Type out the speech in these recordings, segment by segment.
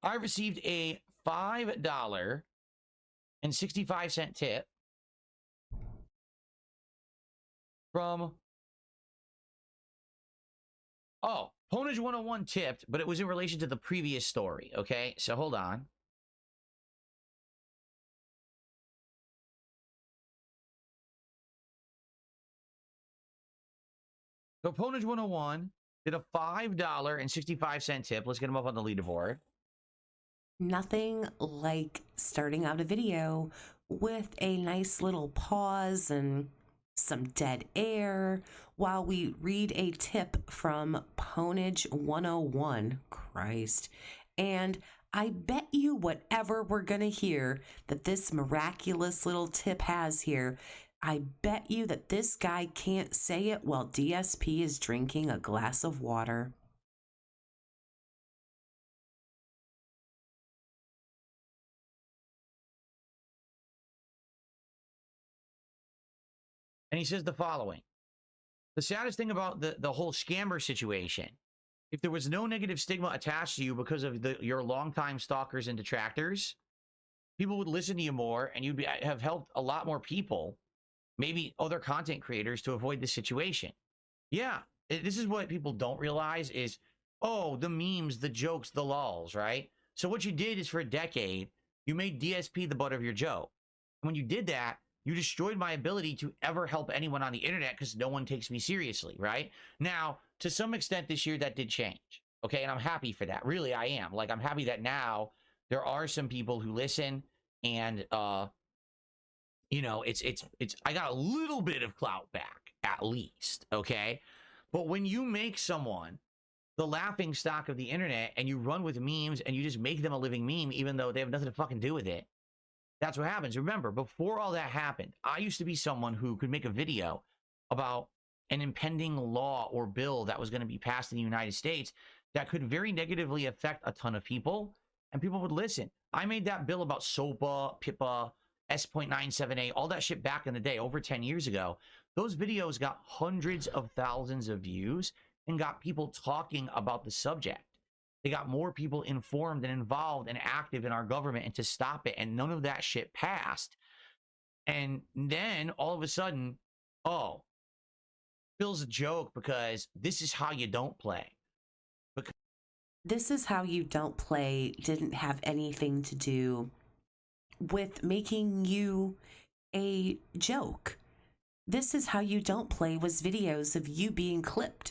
I received a $5.65 tip from, Ponage 101 tipped, but it was in relation to the previous story, okay? So hold on. So Ponage 101 did a $5.65 tip. Let's get him up on the leaderboard. Nothing like starting out a video with a nice little pause and some dead air while we read a tip from Ponage 101. Christ. And I bet you whatever we're going to hear that this miraculous little tip has here, I bet you that this guy can't say it while DSP is drinking a glass of water. And he says the following. The saddest thing about the whole scammer situation, if there was no negative stigma attached to you because of your longtime stalkers and detractors, people would listen to you more and you'd have helped a lot more people, maybe other content creators, to avoid this situation. Yeah, this is what people don't realize is, oh, the memes, the jokes, the lulls, right? So what you did is for a decade, you made DSP the butt of your joke. And when you did that, you destroyed my ability to ever help anyone on the internet because no one takes me seriously, right? Now, to some extent this year, that did change, okay? And I'm happy for that. Really, I am. Like, I'm happy that now there are some people who listen and, you know, I got a little bit of clout back, at least, okay? But when you make someone the laughing stock of the internet and you run with memes and you just make them a living meme, even though they have nothing to fucking do with it, that's what happens. Remember, before all that happened, I used to be someone who could make a video about an impending law or bill that was going to be passed in the United States that could very negatively affect a ton of people, and people would listen. I made that bill about SOPA, PIPA, S.97A, all that shit back in the day, over 10 years ago. Those videos got hundreds of thousands of views and got people talking about the subject. They got more people informed and involved and active in our government, and to stop it, and none of that shit passed. And then all of a sudden, oh, Phil's a joke because this is how you don't play. Because this is how you don't play didn't have anything to do with making you a joke. This is how you don't play was videos of you being clipped,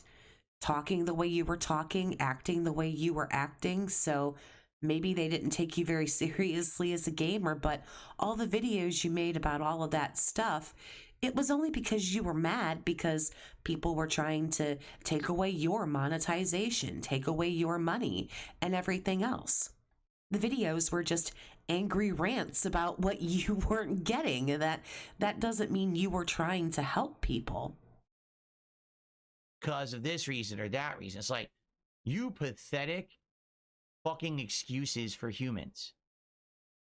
talking the way you were talking, acting the way you were acting. So maybe they didn't take you very seriously as a gamer, but all the videos you made about all of that stuff, it was only because you were mad because people were trying to take away your monetization, take away your money and everything else. The videos were just angry rants about what you weren't getting. That doesn't mean you were trying to help people. Because of this reason or that reason. It's like, you pathetic fucking excuses for humans.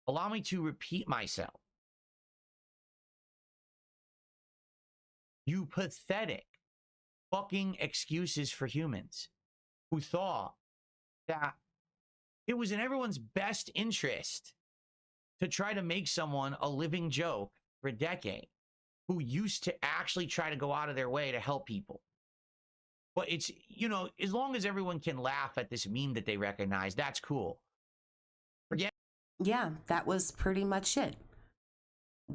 Allow me to repeat myself. You pathetic fucking excuses for humans who thought that it was in everyone's best interest to try to make someone a living joke for a decade, who used to actually try to go out of their way to help people. But it's, you know, as long as everyone can laugh at this meme that they recognize, that's cool. Forget. Yeah, that was pretty much it.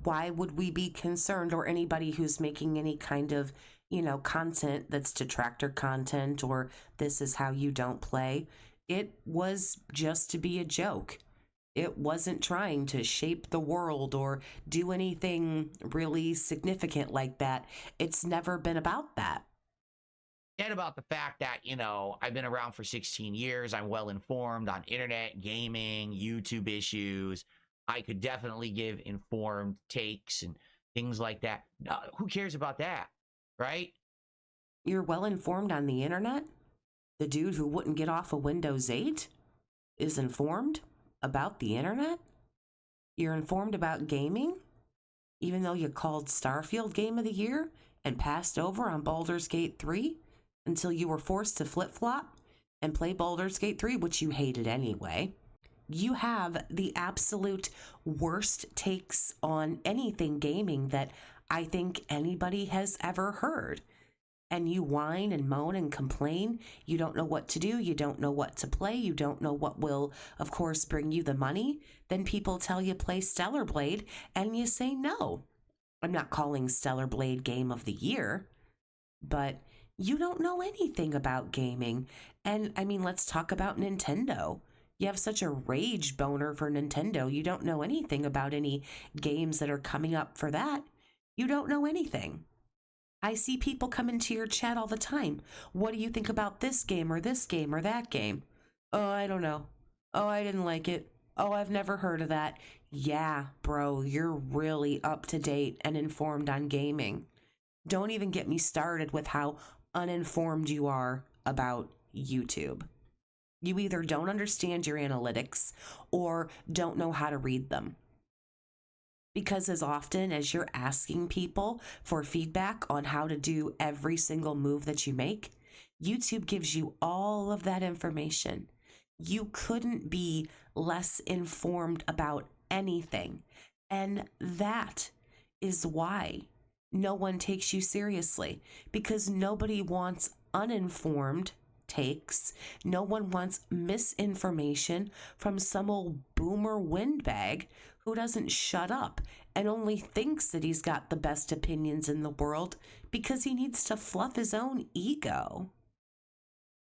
Why would we be concerned, or anybody who's making any kind of, you know, content that's detractor content or this is how you don't play? It was just to be a joke. It wasn't trying to shape the world or do anything really significant like that. It's never been about that. Forget about the fact that, you know, I've been around for 16 years. I'm well informed on internet, gaming, YouTube issues. I could definitely give informed takes and things like that. Who cares about that, right? You're well informed on the internet? The dude who wouldn't get off of Windows 8 is informed about the internet? You're informed about gaming? Even though you called Starfield Game of the Year and passed over on Baldur's Gate 3 until you were forced to flip-flop and play Baldur's Gate 3, which you hated anyway. You have the absolute worst takes on anything gaming that I think anybody has ever heard. And you whine and moan and complain. You don't know what to do. You don't know what to play. You don't know what will, of course, bring you the money. Then people tell you play Stellar Blade and you say no. I'm not calling Stellar Blade Game of the Year, but you don't know anything about gaming. And I mean, let's talk about Nintendo. You have such a rage boner for Nintendo. You don't know anything about any games that are coming up for that. You don't know anything. I see people come into your chat all the time. What do you think about this game or that game? Oh, I don't know. Oh, I didn't like it. Oh, I've never heard of that. Yeah, bro, you're really up to date and informed on gaming. Don't even get me started with how uninformed you are about YouTube. You either don't understand your analytics or don't know how to read them. Because as often as you're asking people for feedback on how to do every single move that you make, YouTube gives you all of that information. You couldn't be less informed about anything. And that is why no one takes you seriously, because nobody wants uninformed takes. No one wants misinformation from some old boomer windbag who doesn't shut up and only thinks that he's got the best opinions in the world because he needs to fluff his own ego.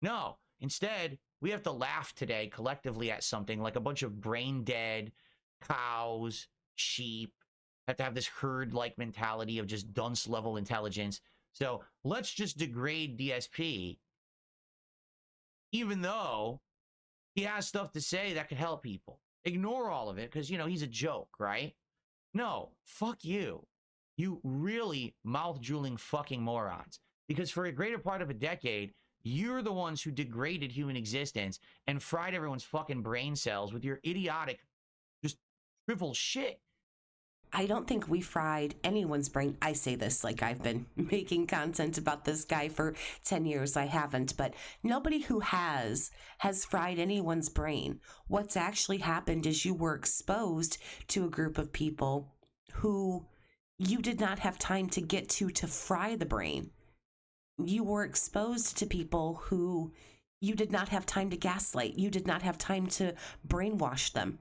No, instead, we have to laugh today collectively at something like a bunch of brain dead cows, sheep, have to have this herd-like mentality of just dunce level intelligence. So let's just degrade DSP, even though he has stuff to say that could help people. Ignore all of it because, you know, he's a joke, right? No, fuck you. You really mouth-drooling fucking morons. Because for a greater part of a decade, you're the ones who degraded human existence and fried everyone's fucking brain cells with your idiotic, just trivial shit. I don't think we fried anyone's brain. I say this like I've been making content about this guy for 10 years. I haven't, but nobody who has fried anyone's brain. What's actually happened is you were exposed to a group of people who you did not have time to get to fry the brain. You were exposed to people who you did not have time to gaslight. You did not have time to brainwash them.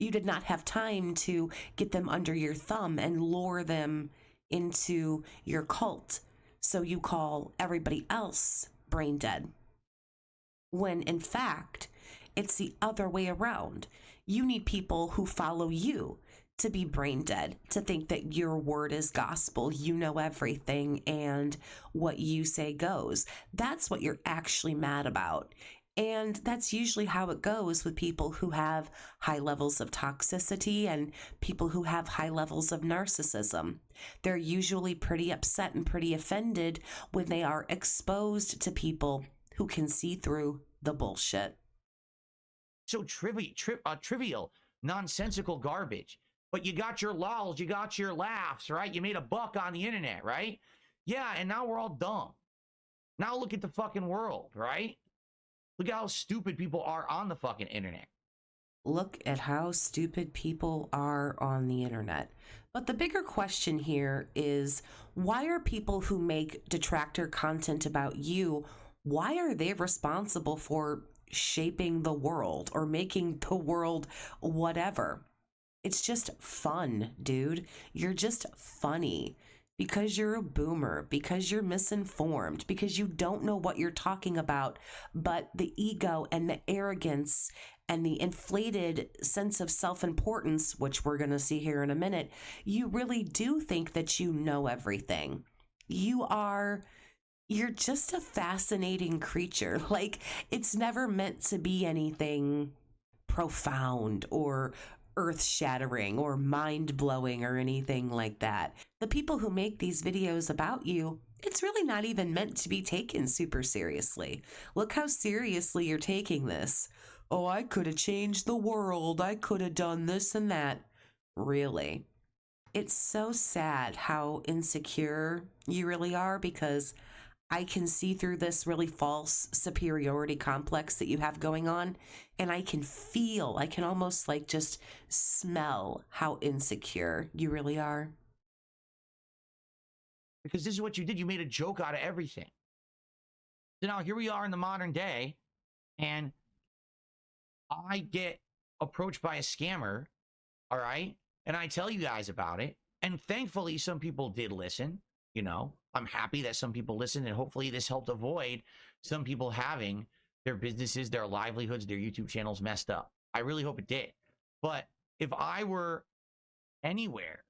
You did not have time to get them under your thumb and lure them into your cult. So you call everybody else brain dead. When in fact, it's the other way around. You need people who follow you to be brain dead, to think that your word is gospel, you know everything, and what you say goes. That's what you're actually mad about. And that's usually how it goes with people who have high levels of toxicity and people who have high levels of narcissism. They're usually pretty upset and pretty offended when they are exposed to people who can see through the bullshit. So trivial, nonsensical garbage. But you got your lols, you got your laughs, right? You made a buck on the internet, right? Yeah, and now we're all dumb. Now look at the fucking world, right? Look at how stupid people are on the fucking internet. Look at how stupid people are on the internet. But the bigger question here is, why are people who make detractor content about you, why are they responsible for shaping the world or making the world whatever? It's just fun, dude. You're just funny. Because you're a boomer, because you're misinformed, because you don't know what you're talking about, but the ego and the arrogance and the inflated sense of self-importance, which we're going to see here in a minute, you really do think that you know everything. You're just a fascinating creature. Like, it's never meant to be anything profound or earth-shattering or mind-blowing or anything like that. The people who make these videos about you, it's really not even meant to be taken super seriously. Look how seriously you're taking this. Oh, I could have changed the world. I could have done this and that. Really? It's so sad how insecure you really are, because I can see through this really false superiority complex that you have going on, and I can almost like just smell how insecure you really are. Because this is what you did. You made a joke out of everything. So now here we are in the modern day, and I get approached by a scammer, all right? And I tell you guys about it. And thankfully, some people did listen. You know, I'm happy that some people listened, and hopefully this helped avoid some people having their businesses, their livelihoods, their YouTube channels messed up. I really hope it did. But if I were anywhere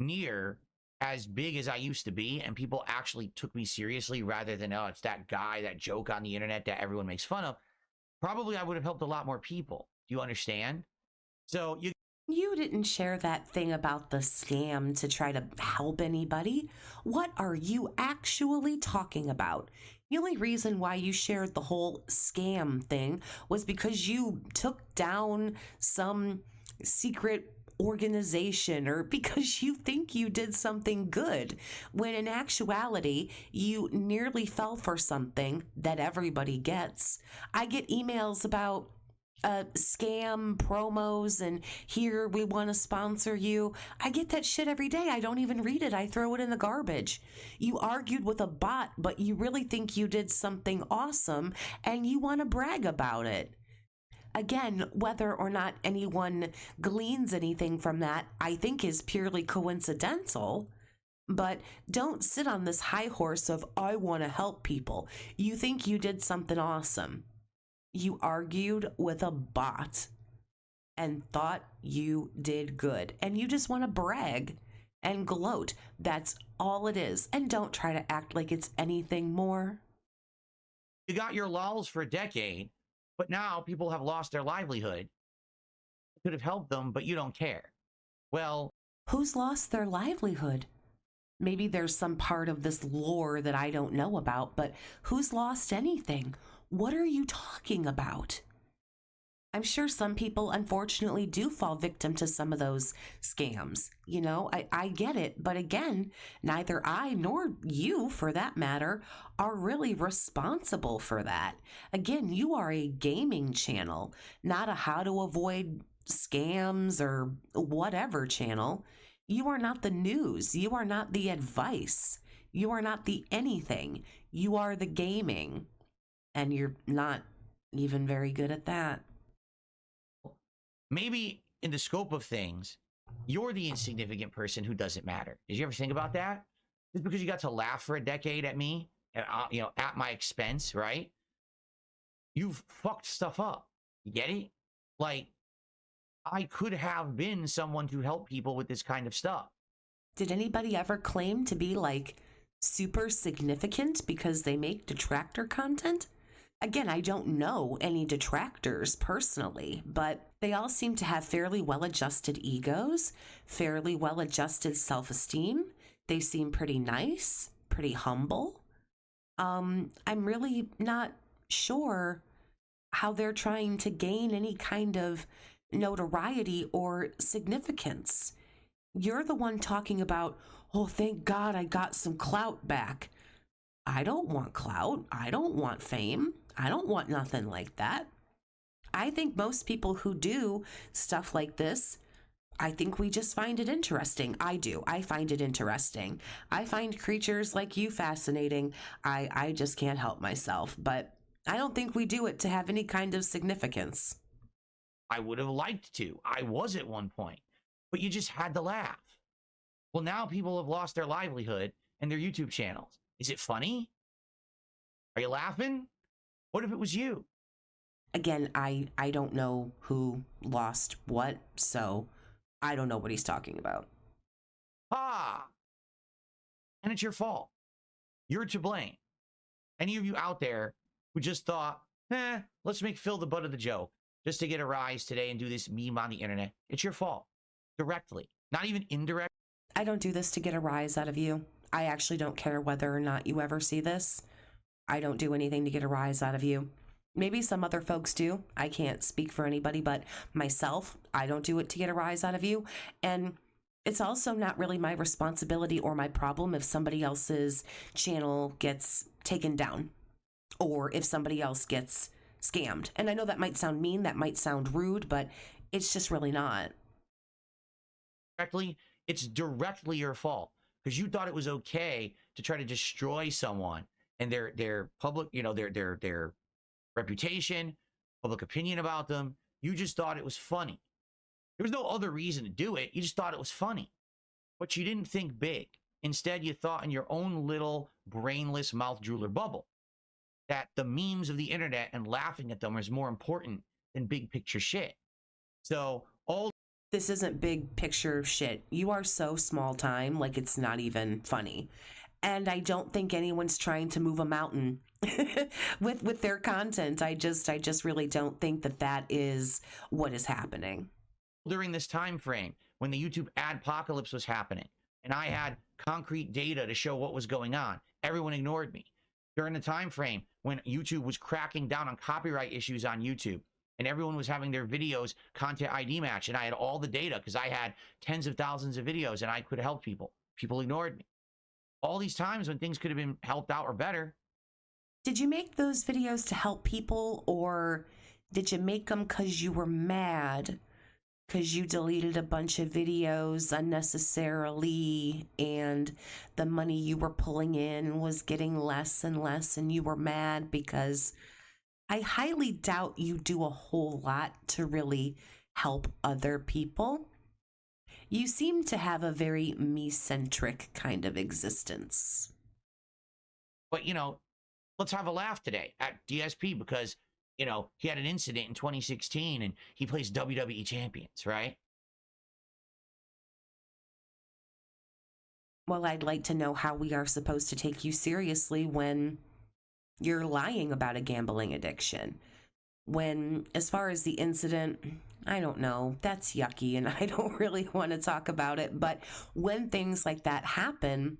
near as big as I used to be, and people actually took me seriously rather than, oh, it's that guy, that joke on the internet that everyone makes fun of, probably I would have helped a lot more people. Do you understand? So You didn't share that thing about the scam to try to help anybody. What are you actually talking about? The only reason why you shared the whole scam thing was because you took down some secret organization, or because you think you did something good, when in actuality you nearly fell for something that everybody gets. I get emails about scam promos, and here we want to sponsor you. I get that shit every day. I don't even read it. I throw it in the garbage. You argued with a bot, but you really think you did something awesome and you want to brag about it. Again, whether or not anyone gleans anything from that, I think is purely coincidental. But don't sit on this high horse of, I want to help people. You think you did something awesome. You argued with a bot and thought you did good. And you just want to brag and gloat. That's all it is. And don't try to act like it's anything more. You got your lulls for a decade, but now people have lost their livelihood. It could have helped them, but you don't care. Well, who's lost their livelihood? Maybe there's some part of this lore that I don't know about, but who's lost anything? What are you talking about? I'm sure some people, unfortunately, do fall victim to some of those scams. You know, I get it. But again, neither I nor you, for that matter, are really responsible for that. Again, you are a gaming channel, not a how to avoid scams or whatever channel. You are not the news. You are not the advice. You are not the anything. You are the gaming. And you're not even very good at that. Maybe in the scope of things, you're the insignificant person who doesn't matter. Did you ever think about that? Just because you got to laugh for a decade at me, you know, at my expense, right? You've fucked stuff up. You get it? Like, I could have been someone to help people with this kind of stuff. Did anybody ever claim to be like super significant because they make detractor content? Again, I don't know any detractors personally, but they all seem to have fairly well-adjusted egos, fairly well-adjusted self-esteem. They seem pretty nice, pretty humble. I'm really not sure how they're trying to gain any kind of notoriety or significance. You're the one talking about, oh, thank God I got some clout back. I don't want clout. I don't want fame. I don't want nothing like that. I think most people who do stuff like this, I think we just find it interesting. I do. I find it interesting. I find creatures like you fascinating. I just can't help myself. But I don't think we do it to have any kind of significance. I would have liked to. I was at one point. But you just had to laugh. Well, now people have lost their livelihood and their YouTube channels. Is it funny? Are you laughing? What if it was you? Again, I don't know who lost what, so I don't know what he's talking about. Ah! And it's your fault. You're to blame. Any of you out there who just thought, let's make Phil the butt of the joke just to get a rise today and do this meme on the internet, it's your fault. Directly. Not even indirect. I don't do this to get a rise out of you. I actually don't care whether or not you ever see this. I don't do anything to get a rise out of you. Maybe some other folks do. I can't speak for anybody but myself. I don't do it to get a rise out of you. And It's also not really my responsibility or my problem if somebody else's channel gets taken down or if somebody else gets scammed. And I know that might sound mean, that might sound rude, but it's just really not. Directly, it's directly your fault because you thought it was okay to try to destroy someone and their public, you know, their reputation, public opinion about them. You just thought it was funny. There was no other reason to do it. You just thought it was funny. But you didn't think big. Instead, you thought in your own little brainless mouth drooler bubble that the memes of the internet and laughing at them is more important than big picture shit. So all this isn't big picture shit. You are so small time, like it's not even funny. And I don't think anyone's trying to move a mountain with their content. I just really don't think that that is what is happening. During this time frame when the YouTube adpocalypse was happening and I had concrete data to show what was going on, everyone ignored me. During the time frame when YouTube was cracking down on copyright issues on YouTube and everyone was having their videos content ID match and I had all the data because I had tens of thousands of videos and I could help people. People ignored me. All these times when things could have been helped out or better. Did you make those videos to help people, or did you make them because you were mad because you deleted a bunch of videos unnecessarily and the money you were pulling in was getting less and less and you were mad? Because I highly doubt you do a whole lot to really help other people. You seem to have a very me-centric kind of existence. But, you know, let's have a laugh today at DSP because, you know, he had an incident in 2016 and he plays WWE champions, right? Well, I'd like to know how we are supposed to take you seriously when you're lying about a gambling addiction. When, as far as the incident, I don't know, that's yucky and I don't really want to talk about it. But when things like that happen,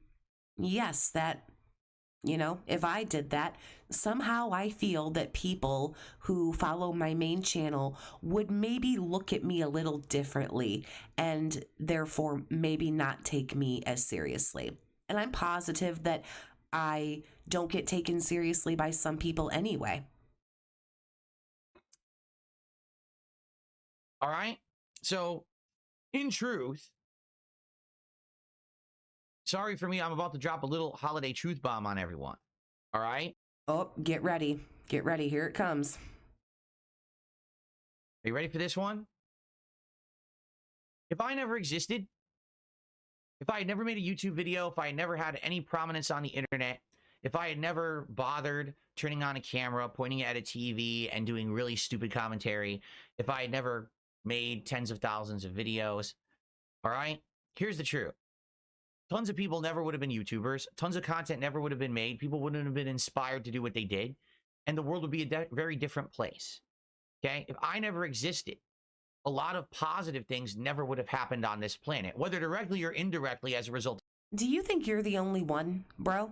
yes, that, you know, if I did that, somehow I feel that people who follow my main channel would maybe look at me a little differently and therefore maybe not take me as seriously. And I'm positive that I don't get taken seriously by some people anyway. All right. So, in truth, sorry for me, I'm about to drop a little holiday truth bomb on everyone. All right. Oh, get ready. Get ready. Here it comes. Are you ready for this one? If I never existed, if I had never made a YouTube video, if I had never had any prominence on the internet, if I had never bothered turning on a camera, pointing at a TV, and doing really stupid commentary, if I had never made tens of thousands of videos, all right, here's the truth. Tons of people never would have been YouTubers. Tons of content never would have been made. People wouldn't have been inspired to do what they did. And the world would be a very different place. Okay? If I never existed, a lot of positive things never would have happened on this planet, whether directly or indirectly as a result. Do you think you're the only one, bro?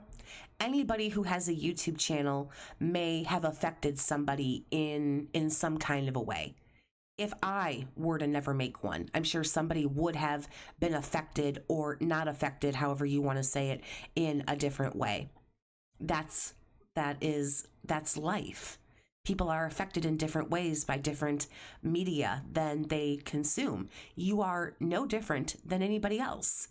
Anybody who has a YouTube channel may have affected somebody in some kind of a way. If I were to never make one, I'm sure somebody would have been affected or not affected, however you want to say it, in a different way. That's life. People are affected in different ways by different media than they consume. You are no different than anybody else.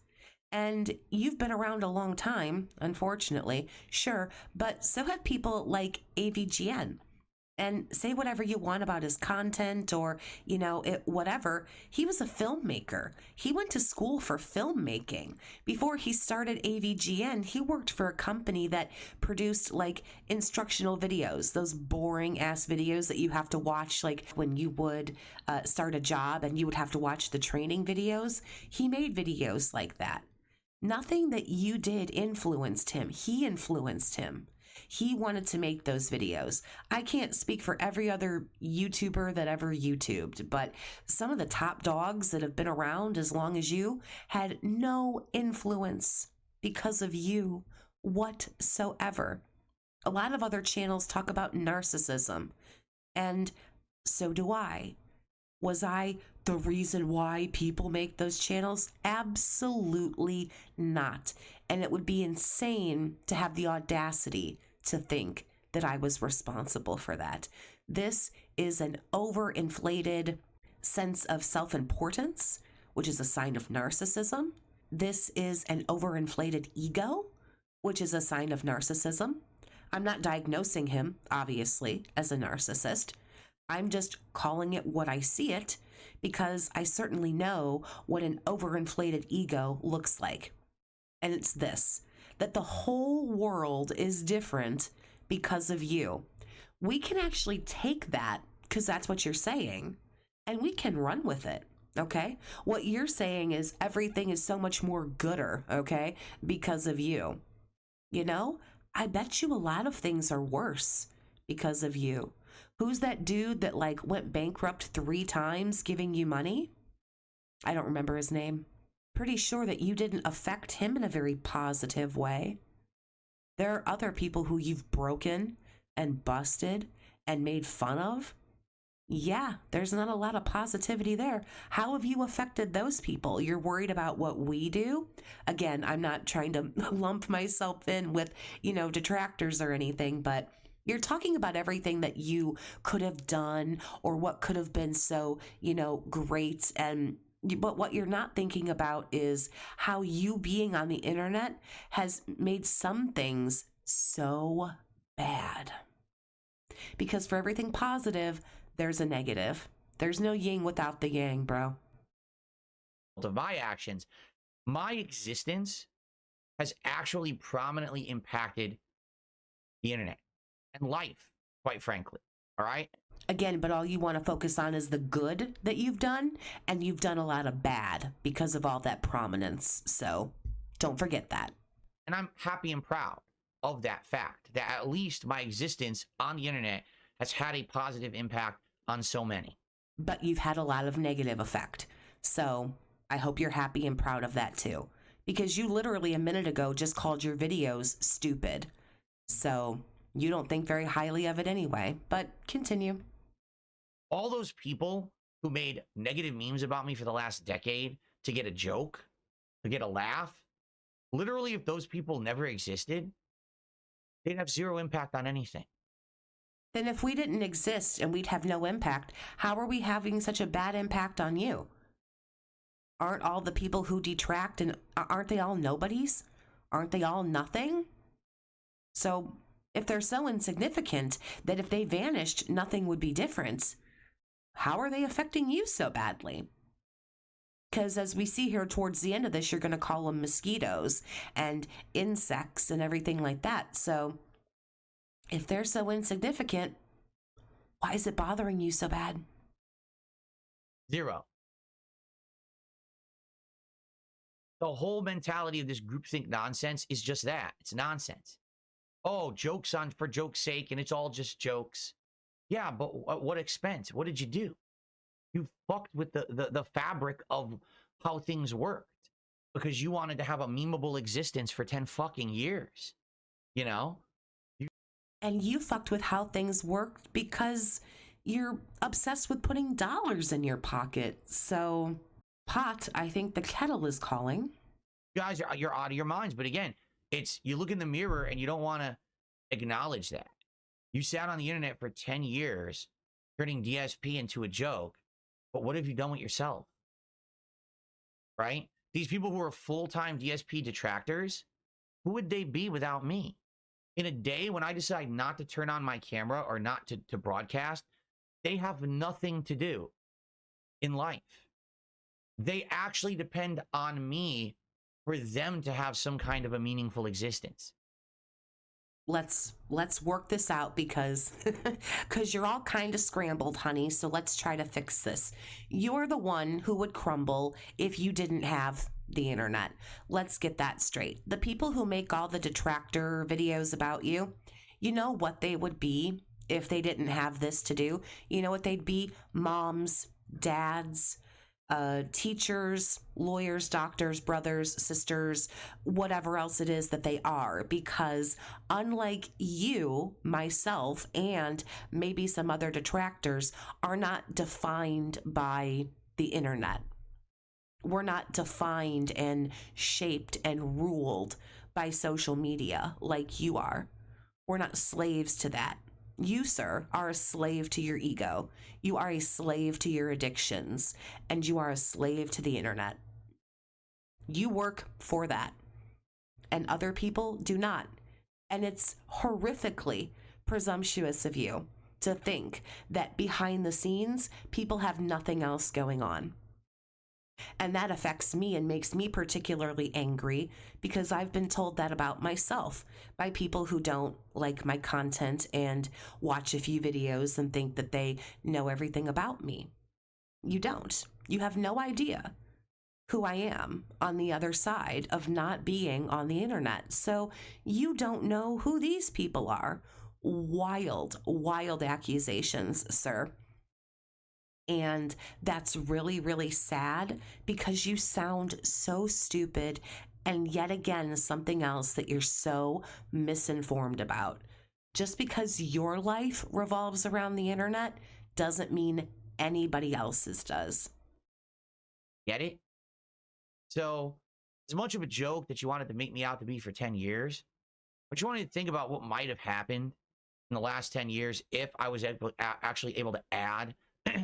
And you've been around a long time, unfortunately, sure, but so have people like AVGN. And say whatever you want about his content or, you know, whatever. He was a filmmaker. He went to school for filmmaking. Before he started AVGN, he worked for a company that produced like instructional videos, those boring ass videos that you have to watch, like when you would start a job and you would have to watch the training videos. He made videos like that. Nothing that you did influenced him. He influenced him. He wanted to make those videos. I can't speak for every other YouTuber that ever YouTubed, but some of the top dogs that have been around as long as you had no influence because of you whatsoever. A lot of other channels talk about narcissism, and so do I. Was I the reason why people make those channels? Absolutely not. And it would be insane to have the audacity to think that I was responsible for that. This is an overinflated sense of self-importance, which is a sign of narcissism. This is an overinflated ego, which is a sign of narcissism. I'm not diagnosing him, obviously, as a narcissist. I'm just calling it what I see it, because I certainly know what an overinflated ego looks like. And it's this, that the whole world is different because of you. We can actually take that, because that's what you're saying, and we can run with it, okay? What you're saying is everything is so much more gooder, okay, because of you. You know, I bet you a lot of things are worse because of you. Who's that dude that like went bankrupt 3 times giving you money? I don't remember his name. Pretty sure that you didn't affect him in a very positive way. There are other people who you've broken and busted and made fun of. Yeah, there's not a lot of positivity there. How have you affected those people? You're worried about what we do? Again, I'm not trying to lump myself in with, detractors or anything, but you're talking about everything that you could have done or what could have been so, great. But what you're not thinking about is how you being on the internet has made some things so bad. Because for everything positive, there's a negative. There's no yin without the yang, bro. Of my actions, my existence has actually prominently impacted the internet and life, quite frankly. All right? Again, but all you want to focus on is the good that you've done, and you've done a lot of bad because of all that prominence. So don't forget that. And I'm happy and proud of that fact, that at least my existence on the internet has had a positive impact on so many. But you've had a lot of negative effect. So I hope you're happy and proud of that too. Because you literally a minute ago just called your videos stupid. So you don't think very highly of it anyway, but continue. All those people who made negative memes about me for the last decade to get a joke, to get a laugh, literally if those people never existed, they'd have zero impact on anything. Then if we didn't exist and we'd have no impact, how are we having such a bad impact on you? Aren't all the people who detract, and aren't they all nobodies? Aren't they all nothing? So if they're so insignificant that if they vanished, nothing would be different, how are they affecting you so badly? Because as we see here towards the end of this, you're going to call them mosquitoes and insects and everything like that. So if they're so insignificant, why is it bothering you so bad? Zero. The whole mentality of this groupthink nonsense is just that. It's nonsense. Oh, jokes on for joke's sake, and it's all just jokes. Yeah, but at what expense? What did you do? You fucked with the fabric of how things worked because you wanted to have a memeable existence for 10 fucking years. You know? And you fucked with how things worked because you're obsessed with putting dollars in your pocket. So, pot, I think the kettle is calling. You guys, you're out of your minds. But again, it's you look in the mirror and you don't want to acknowledge that. You sat on the internet for 10 years, turning DSP into a joke. But what have you done with yourself? Right? These people who are full-time DSP detractors, who would they be without me? In a day when I decide not to turn on my camera or not to broadcast, they have nothing to do in life. They actually depend on me for them to have some kind of a meaningful existence. Let's work this out because you're all kind of scrambled, honey. So let's try to fix this. You're the one who would crumble if you didn't have the internet. Let's get that straight. The people who make all the detractor videos about you, you know what they would be if they didn't have this to do? You know what they'd be? Moms, dads, teachers, lawyers, doctors, brothers, sisters, whatever else it is that they are. Because unlike you, myself, and maybe some other detractors are not defined by the internet. We're not defined and shaped and ruled by social media like you are. We're not slaves to that. You, sir, are a slave to your ego. You are a slave to your addictions, and you are a slave to the internet. You work for that, and other people do not. And it's horrifically presumptuous of you to think that behind the scenes, people have nothing else going on. And that affects me and makes me particularly angry because I've been told that about myself by people who don't like my content and watch a few videos and think that they know everything about me. You don't. You have no idea who I am on the other side of not being on the internet. So you don't know who these people are. Wild, wild accusations, sir. And that's really, really sad because you sound so stupid. And yet again, something else that you're so misinformed about. Just because your life revolves around the internet doesn't mean anybody else's does. Get it? So, as much of a joke that you wanted to make me out to be for 10 years, but you wanted to think about what might have happened in the last 10 years if I was actually able to add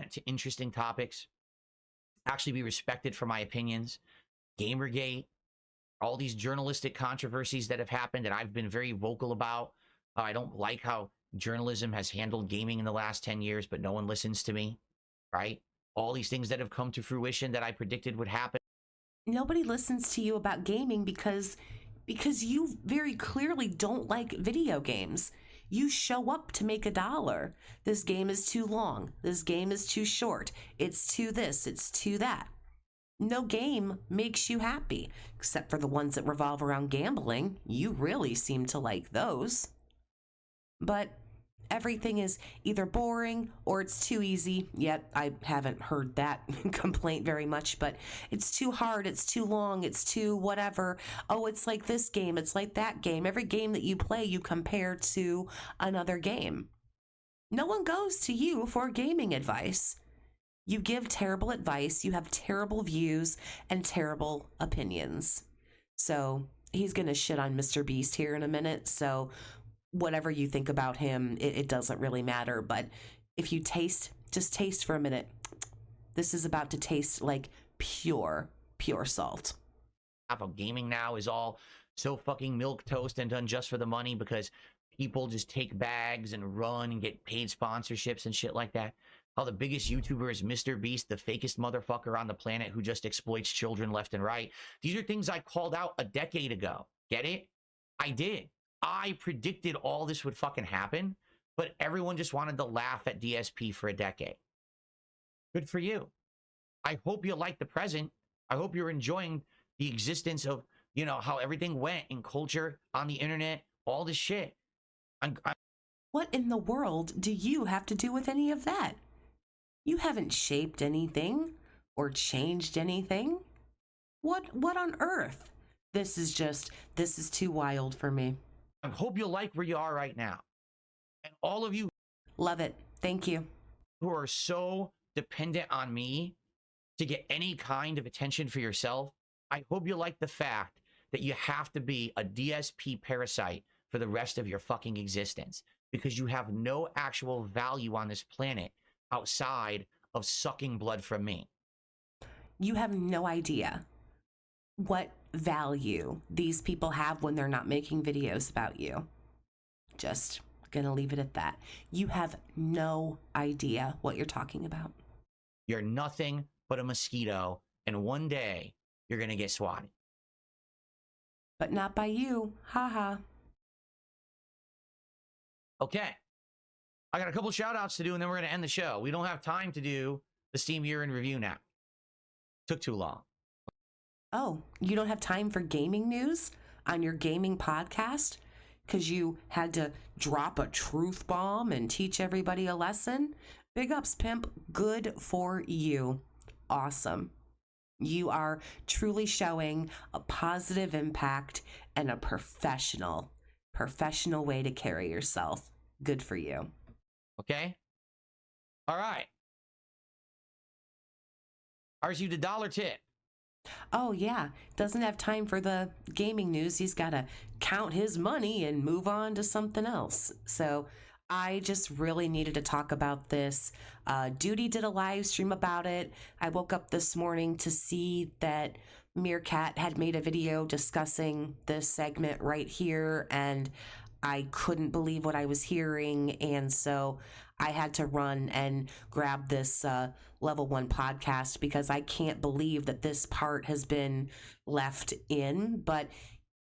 to interesting topics, actually be respected for my opinions, Gamergate, all these journalistic controversies that have happened that I've been very vocal about. I don't like how journalism has handled gaming in the last 10 years, but no one listens to me, right? All these things that have come to fruition that I predicted would happen. Nobody listens to you about gaming because you very clearly don't like video games. You show up to make $1. This game is too long. This game is too short. It's too this. It's too that. No game makes you happy, except for the ones that revolve around gambling. You really seem to like those. But everything is either boring or it's too easy. Yet I haven't heard that complaint very much, but it's too hard, it's too long, it's too whatever. Oh, it's like this game, it's like that game. Every game that you play, you compare to another game. No one goes to you for gaming advice. You give terrible advice, you have terrible views and terrible opinions. So he's going to shit on MrBeast here in a minute, so whatever you think about him, it doesn't really matter. But if you just taste for a minute. This is about to taste like pure salt. Half of gaming now is all so fucking milquetoast and done just for the money because people just take bags and run and get paid sponsorships and shit like that. How the biggest YouTuber is MrBeast, the fakest motherfucker on the planet who just exploits children left and right. These are things I called out a decade ago. Get it? I did. I predicted all this would fucking happen, but everyone just wanted to laugh at DSP for a decade. Good for you. I hope you like the present. I hope you're enjoying the existence of, how everything went in culture, on the internet, all this shit. What in the world do you have to do with any of that? You haven't shaped anything or changed anything. What on earth? This is too wild for me. I hope you like where you are right now. And all of you love it. Thank you. Who are so dependent on me to get any kind of attention for yourself, I hope you like the fact that you have to be a DSP parasite for the rest of your fucking existence because you have no actual value on this planet outside of sucking blood from me. You have no idea what value these people have when they're not making videos about you. Just gonna leave it at that. You have no idea what you're talking about. You're nothing but a mosquito, and one day you're gonna get swatted. But not by you. Ha. Okay. I got a couple shout outs to do, and then we're gonna end the show. We don't have time to do the Steam Year in Review now. Took too long. Oh, you don't have time for gaming news on your gaming podcast because you had to drop a truth bomb and teach everybody a lesson? Big ups, pimp. Good for you. Awesome. You are truly showing a positive impact and a professional way to carry yourself. Good for you. Okay? All right. I received a $1 tip. Oh, yeah. Doesn't have time for the gaming news. He's got to count his money and move on to something else. So I just really needed to talk about this. Duty did a live stream about it. I woke up this morning to see that Meerkat had made a video discussing this segment right here, and I couldn't believe what I was hearing. And so I had to run and grab this Level 1 podcast because I can't believe that this part has been left in. But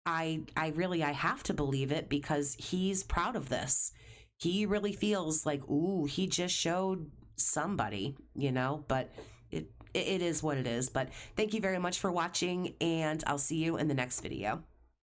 I have to believe it because he's proud of this. He really feels like, ooh, he just showed somebody, you know, but it is what it is. But thank you very much for watching, and I'll see you in the next video.